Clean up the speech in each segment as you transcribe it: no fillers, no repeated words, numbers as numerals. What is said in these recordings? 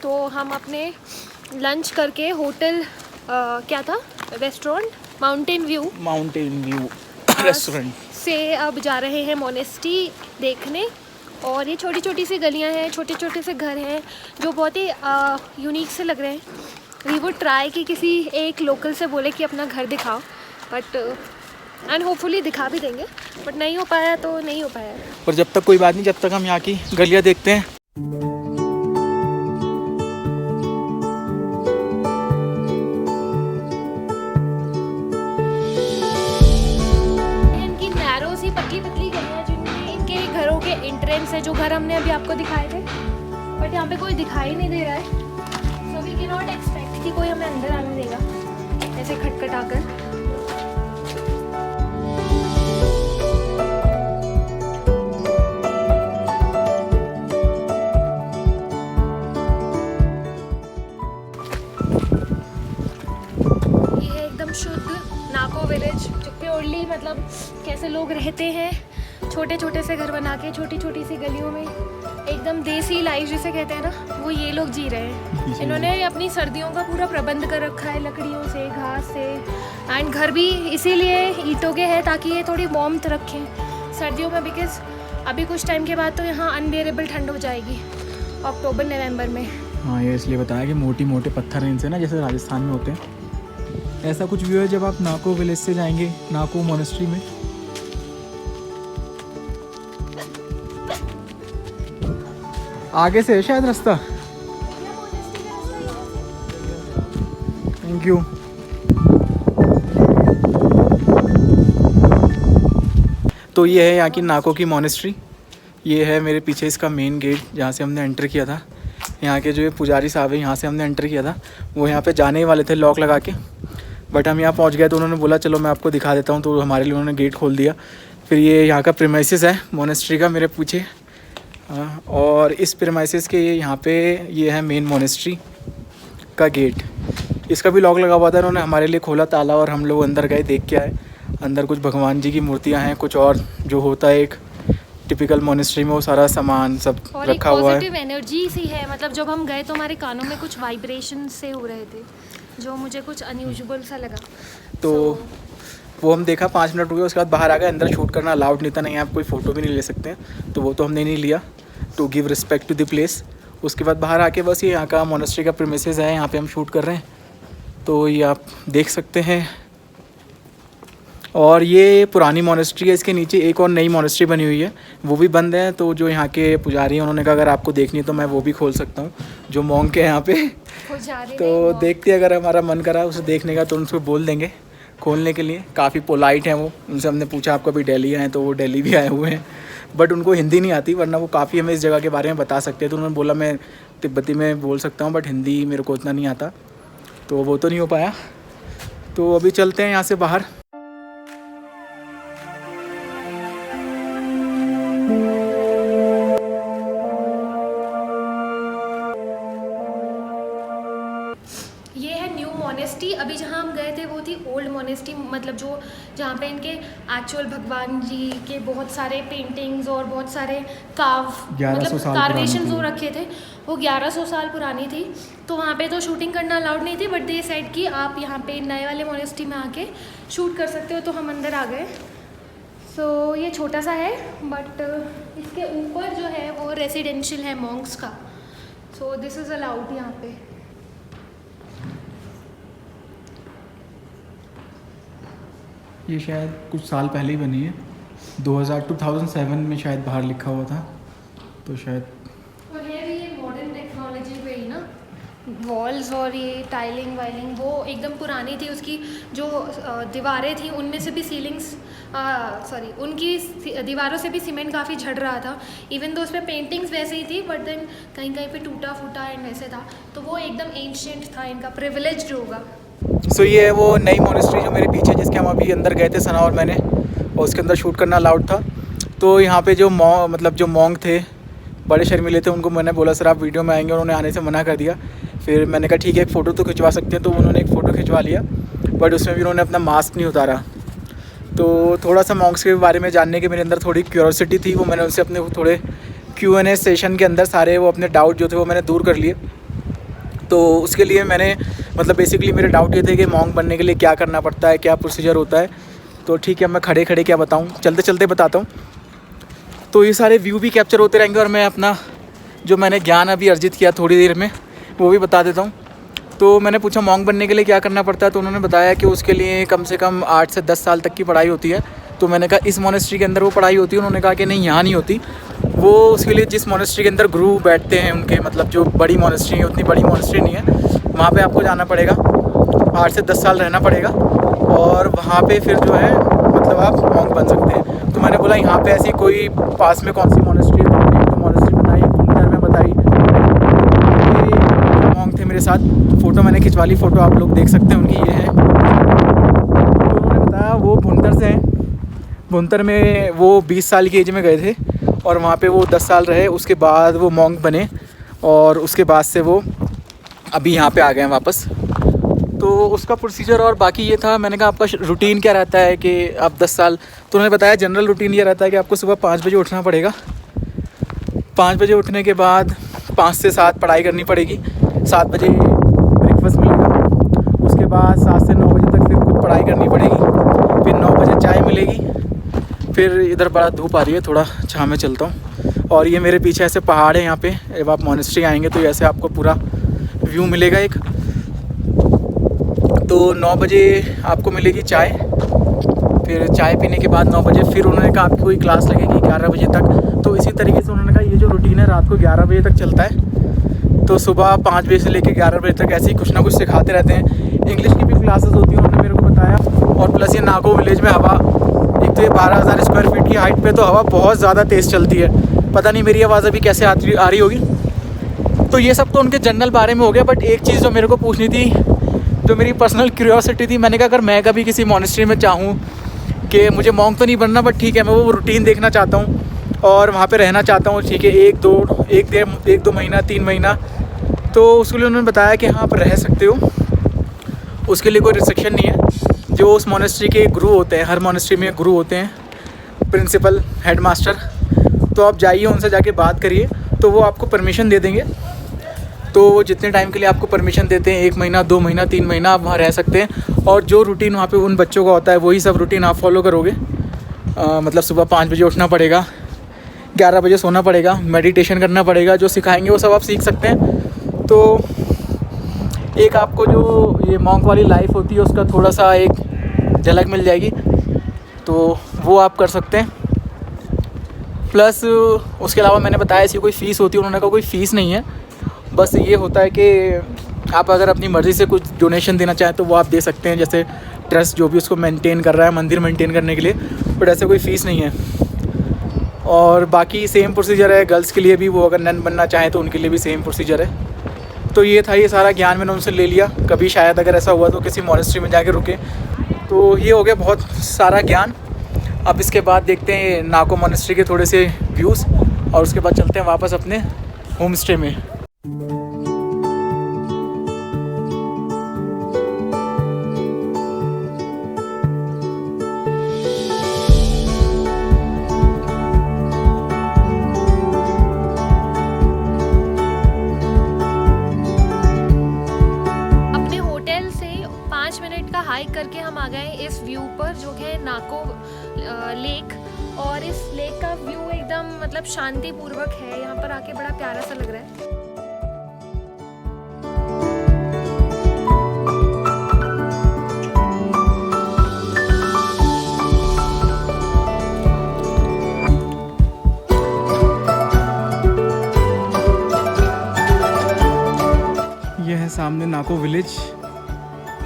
तो हम अपने लंच करके होटल क्या था, रेस्टोरेंट माउंटेन व्यू रेस्टोरेंट से अब जा रहे हैं मोनेस्ट्री देखने। और ये छोटी छोटी सी गलियां हैं, छोटे छोटे से घर हैं जो बहुत ही यूनिक से लग रहे हैं। वी वुड ट्राई कि किसी एक लोकल से बोले कि अपना घर दिखाओ, बट एंड होपफुली दिखा भी देंगे, बट नहीं हो पाया तो नहीं हो पाया। पर जब तक कोई बात नहीं, जब तक हम यहाँ की गलियाँ देखते हैं। इनकी नैरो सी पतली पतली गलियाँ जिनमें इनके घरों के एंट्रेंस है, जो घर हमने अभी आपको दिखाए थे, बट यहाँ पे कोई दिखाई नहीं दे रहा है। So we can not expect कि कोई हमें अंदर आने देगा ऐसे खटखटाकर। ये है एकदम शुद्ध नाको विलेज, जो प्योरली मतलब कैसे लोग रहते हैं, छोटे छोटे से घर बना के छोटी छोटी सी गलियों में, एकदम देसी लाइफ जिसे कहते हैं ना, वो ये लोग जी रहे हैं। इन्होंने अपनी सर्दियों का पूरा प्रबंध कर रखा है लकड़ियों से, घास से, एंड घर भी इसीलिए ईंटों के हैं ताकि ये थोड़ी वार्मथ रखें सर्दियों में, बिकॉज अभी कुछ टाइम के बाद तो यहाँ अनबेरेबल ठंड हो जाएगी अक्टूबर नवंबर में। हाँ, ये इसलिए बताया कि मोटी मोटे पत्थर हैं इनसे ना, जैसे राजस्थान में होते हैं। ऐसा कुछ व्यू है जब आप नाको विलेज से जाएंगे नाको मोनेस्ट्री में। आगे से है शायद रास्ता। Thank you. तो ये है यहाँ की नाको की मोनेस्ट्री। ये है मेरे पीछे इसका मेन गेट, जहाँ से हमने एंटर किया था। यहाँ के जो पुजारी साहब है, यहाँ से हमने एंटर किया था। वो यहाँ पे जाने ही वाले थे लॉक लगा के, बट हम यहाँ पहुँच गए तो उन्होंने बोला चलो मैं आपको दिखा देता हूँ, तो हमारे लिए उन्होंने गेट खोल दिया। फिर ये यहाँ का प्रीमाइसेस है मोनेस्ट्री का मेरे पीछे, और इस प्रीमाइसेस के यहाँ पे ये है मेन मोनेस्ट्री का गेट। इसका भी लॉक लगा हुआ था, उन्होंने हमारे लिए खोला ताला और हम लोग अंदर गए, देख के आए। अंदर कुछ भगवान जी की मूर्तियाँ हैं, कुछ और जो होता है एक टिपिकल मोनेस्ट्री में, वो सारा सामान सब और रखा हुआ है। पॉजिटिव एनर्जी सी है, मतलब जब हम गए तो हमारे कानों में कुछ वाइब्रेशन से हो रहे थे, जो मुझे कुछ अनयूजुअल सा लगा। तो वो हम देखा, 5 मिनट हुए, उसके बाद बाहर आ गए। अंदर शूट करना अलाउड नहीं था, नहीं आप कोई फ़ोटो भी नहीं ले सकते हैं, तो वो तो हमने नहीं लिया, to give respect to the place. उसके बाद बाहर आके बस ये यहाँ का मोनेस्ट्री का प्रीमिसेस है, यहाँ पे हम शूट कर रहे हैं, तो ये आप देख सकते हैं। और ये पुरानी मोनेस्ट्री है, इसके नीचे एक और नई मोनेस्ट्री बनी हुई है, वो भी बंद है। तो जो यहाँ के पुजारी हैं उन्होंने कहा अगर आपको देखनी है तो मैं वो भी खोल सकता हूँ, जो मॉन्क है यहाँ पे। तो देखते अगर हमारा मन करा उसे देखने का तो उनको बोल देंगे खोलने के लिए। काफ़ी पोलाइट हैं वो, उनसे हमने पूछा आप कभी दिल्ली आए, तो वो दिल्ली भी आए हुए हैं, बट उनको हिंदी नहीं आती, वरना वो काफ़ी हमें इस जगह के बारे में बता सकते हैं। तो उन्होंने बोला मैं तिब्बती में बोल सकता हूँ, बट हिंदी मेरे को उतना नहीं आता, तो वो तो नहीं हो पाया। तो अभी चलते हैं यहाँ से बाहर। ये है न्यू मोनेस्ट्री। अभी जहाँ हम गए थे वो थी ओल्ड मोनेस्ट्री, मतलब जो जहाँ पे इनके एक्चुअल भगवान जी के बहुत सारे पेंटिंग्स और बहुत सारे मतलब कार्वेशंस हो रखे थे, वो 1100 साल पुरानी थी। तो वहाँ पे तो शूटिंग करना अलाउड नहीं थी, बट दे सेड कि आप यहाँ पे नए वाले मोनेस्ट्री में आके शूट कर सकते हो। तो हम अंदर आ गए। सो ये छोटा सा है, बट इसके ऊपर जो है वो रेसिडेंशियल है मॉन्क्स का, सो दिस इज़ अलाउड यहाँ पे। ये शायद कुछ साल पहले ही बनी है, 2007 में शायद बाहर लिखा हुआ था, तो शायद। और है भी ये मॉडर्न टेक्नोलॉजी पे ही ना, वॉल्स और ये टाइलिंग वाइलिंग वो एकदम पुरानी थी। उसकी जो दीवारें थी उनमें से भी उनकी दीवारों से भी सीमेंट काफ़ी झड़ रहा था। इवन तो उस पर पेंटिंग्स वैसे ही थी, बट देन कहीं कहीं पे टूटा फूटा एंड वैसे था, तो वो एकदम एंशिएंट था, इनका प्रिविलेज्ड होगा। सो ये है वो नई मोनेस्ट्री जो मेरे पीछे, जिसके हम अभी अंदर गए थे सना और मैंने, और उसके अंदर शूट करना अलाउड था। तो यहाँ पे जो जो मॉन्क थे बड़े शर्मीले थे, उनको मैंने बोला सर आप वीडियो में आएंगे, उन्होंने आने से मना कर दिया। फिर मैंने कहा ठीक है एक फ़ोटो तो खिंचवा सकते हैं, तो उन्होंने एक फ़ोटो खिंचवा लिया, बट उसमें भी उन्होंने अपना मास्क नहीं उतारा। तो थोड़ा सा मॉन्क्स के बारे में जानने के मेरे अंदर थोड़ी क्यूरियोसिटी थी, वो मैंने उनसे अपने थोड़े Q&A सेशन के अंदर सारे वो अपने डाउट जो थे वो मैंने दूर कर लिए। तो उसके लिए मैंने मतलब बेसिकली मेरे डाउट ये थे कि मॉन्क बनने के लिए क्या करना पड़ता है, क्या प्रोसीजर होता है। तो ठीक है, मैं खड़े खड़े क्या बताऊँ, चलते चलते बताता हूँ। तो ये सारे व्यू भी कैप्चर होते रहेंगे और मैं अपना जो मैंने ज्ञान अभी अर्जित किया थोड़ी देर में वो भी बता देता हूँ। तो मैंने पूछा मॉन्क बनने के लिए क्या करना पड़ता है, तो उन्होंने बताया कि उसके लिए कम से कम 8 से 10 साल तक की पढ़ाई होती है। तो मैंने कहा इस मोनेस्ट्री के अंदर वो पढ़ाई होती है? उन्होंने कहा कि नहीं, यहाँ नहीं होती। वो उसके लिए जिस मोनेस्ट्री के अंदर गुरु बैठते हैं उनके, मतलब जो बड़ी मोनेस्ट्री है, उतनी बड़ी मोनेस्ट्री नहीं है, वहाँ पे आपको जाना पड़ेगा, 8 से 10 साल रहना पड़ेगा और वहाँ पे फिर जो है मतलब आप मॉन्क बन सकते हैं। तो मैंने बोला यहाँ पे ऐसी कोई पास में कौन सी मोनेस्ट्री है? तो उन्होंने एक तो मोनेस्ट्री बताई, भुंतर में बताई। मॉन्क थे मेरे साथ, फ़ोटो मैंने खिंचवा ली, फ़ोटो आप लोग देख सकते हैं उनकी, ये है। तो उन्होंने बताया वो भुंतर से हैं। भुंतर में वो 20 साल की एज में गए थे और वहाँ पे वो 10 साल रहे। उसके बाद वो मॉन्क बने और उसके बाद से वो अभी यहाँ पे आ गए हैं वापस। तो उसका प्रोसीजर और बाकी ये था। मैंने कहा आपका रूटीन क्या रहता है कि आप 10 साल, तो उन्होंने बताया जनरल रूटीन ये रहता है कि आपको सुबह 5 बजे उठना पड़ेगा। 5 बजे उठने के बाद 5 से 7 पढ़ाई करनी पड़ेगी। 7 बजे ब्रेकफास्ट मिलेगा। उसके बाद 7 से 9 बजे तक फिर कुछ पढ़ाई करनी पड़ेगी। फिर 9 बजे चाय मिलेगी। फिर इधर बड़ा धूप आ रही है, थोड़ा छाँव में चलता हूँ। और ये मेरे पीछे ऐसे पहाड़ है यहाँ पे, जब आप मोनेस्ट्री आएंगे तो ऐसे आपको पूरा व्यू मिलेगा एक। तो 9 बजे आपको मिलेगी चाय। फिर चाय पीने के बाद 9 बजे फिर उन्होंने कहा आपकी कोई क्लास लगेगी 11 बजे तक। तो इसी तरीके से उन्होंने कहा ये जो रूटीन है रात को 11 बजे तक चलता है। तो सुबह 5 बजे से लेकर 11 बजे तक ऐसे ही कुछ ना कुछ सिखाते रहते हैं। इंग्लिश की भी क्लासेस होती हैं, उन्होंने मेरे को बताया। और प्लस ये नागो विलेज में हवा, एक तो ये 12,000 स्क्वायर फीट की हाइट पे, तो हवा बहुत ज़्यादा तेज़ चलती है। पता नहीं मेरी आवाज़ अभी कैसे आ रही होगी। तो ये सब तो उनके जनरल बारे में हो गया। बट एक चीज़ जो मेरे को पूछनी थी, जो मेरी पर्सनल क्यूरियोसिटी थी, मैंने कहा अगर मैं कभी किसी मोनेस्ट्री में चाहूँ कि मुझे मॉन्क तो नहीं बनना, बट ठीक है मैं वो रूटीन देखना चाहता हूँ और वहाँ पे रहना चाहता हूँ, ठीक है 1-2 महीना 3 महीना, तो उसके लिए उन्होंने बताया कि हाँ आप रह सकते हो, उसके लिए कोई रिस्ट्रिक्शन नहीं है। जो उस मोनेस्ट्री के गुरु होते हैं, हर मोनेस्ट्री में गुरु होते हैं, प्रिंसिपल, हेड मास्टर, तो आप जाइए उनसे जाके बात करिए, तो वो आपको परमिशन दे देंगे। तो वो जितने टाइम के लिए आपको परमिशन देते हैं, 1 महीना 2 महीना 3 महीना, आप वहाँ रह सकते हैं। और जो रूटीन वहाँ पे उन बच्चों का होता है वही सब रूटीन आप फॉलो करोगे। मतलब सुबह 5 बजे उठना पड़ेगा, 11 बजे सोना पड़ेगा, मेडिटेशन करना पड़ेगा, जो सिखाएंगे वो सब आप सीख सकते हैं। तो एक आपको जो ये मॉन्क वाली लाइफ होती है उसका थोड़ा सा एक झलक मिल जाएगी, तो वो आप कर सकते हैं। प्लस उसके अलावा मैंने बताया ऐसी कोई फ़ीस होती है, उन्होंने कहा कोई फ़ीस नहीं है, बस ये होता है कि आप अगर अपनी मर्ज़ी से कुछ डोनेशन देना चाहें तो वो आप दे सकते हैं, जैसे ट्रस्ट जो भी उसको मेंटेन कर रहा है, मंदिर मेंटेन करने के लिए, बट ऐसे कोई फ़ीस नहीं है। और बाकी सेम प्रोसीजर है गर्ल्स के लिए भी, वो अगर नन बनना चाहें तो उनके लिए भी सेम प्रोसीजर है। तो ये था, ये सारा ज्ञान मैंने उनसे ले लिया। कभी शायद अगर ऐसा हुआ तो किसी मोनेस्ट्री में जाके रुके। तो ये हो गया बहुत सारा ज्ञान। अब इसके बाद देखते हैं नाको मोनेस्ट्री के थोड़े से व्यूज़ और उसके बाद चलते हैं वापस अपने होम स्टे में। हाइक करके हम आ गए इस व्यू पर, जो है नाको लेक। और इस लेक का व्यू एकदम मतलब शांतिपूर्वक है, यहाँ पर आके बड़ा प्यारा सा लग रहा है। यह है सामने नाको विलेज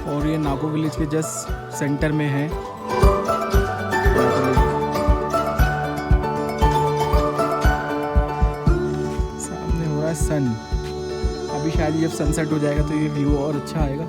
और ये नाको विलेज के जस्ट सेंटर में है। सामने हो रहा है सन। अभी शायद जब सनसेट हो जाएगा तो ये व्यू और अच्छा आएगा।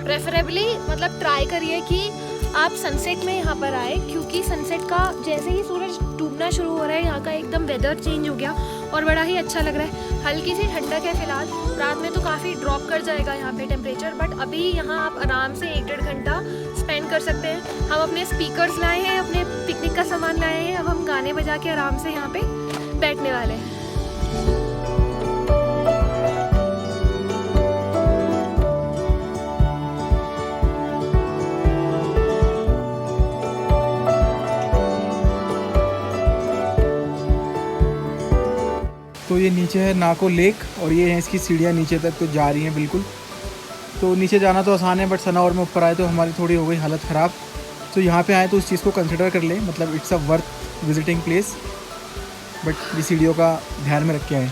प्रेफरेबली मतलब ट्राई करिए कि आप सनसेट में यहाँ पर आए, क्योंकि सनसेट का जैसे ही सूरज डूबना शुरू हो रहा है यहाँ का एकदम वेदर चेंज हो गया और बड़ा ही अच्छा लग रहा है। हल्की सी ठंडक है फिलहाल, रात में तो काफ़ी ड्रॉप कर जाएगा यहाँ पे टेम्परेचर, बट अभी यहाँ आप आराम से 1-1.5 घंटा स्पेंड कर सकते हैं। हम अपने स्पीकर्स लाए हैं, अपने पिकनिक का सामान लाए हैं, अब हम गाने बजा के आराम से यहाँ पे बैठने वाले हैं। ये नीचे है नाको लेक और ये है इसकी सीढ़ियाँ नीचे तक तो जा रही हैं बिल्कुल। तो नीचे जाना तो आसान है, बट सनावर में ऊपर आए तो हमारी थोड़ी हो गई हालत ख़राब। तो यहाँ पे आए तो उस चीज़ को कंसिडर कर लें, मतलब it's a worth visiting place, but ये सीढ़ियों का ध्यान में रख के आए।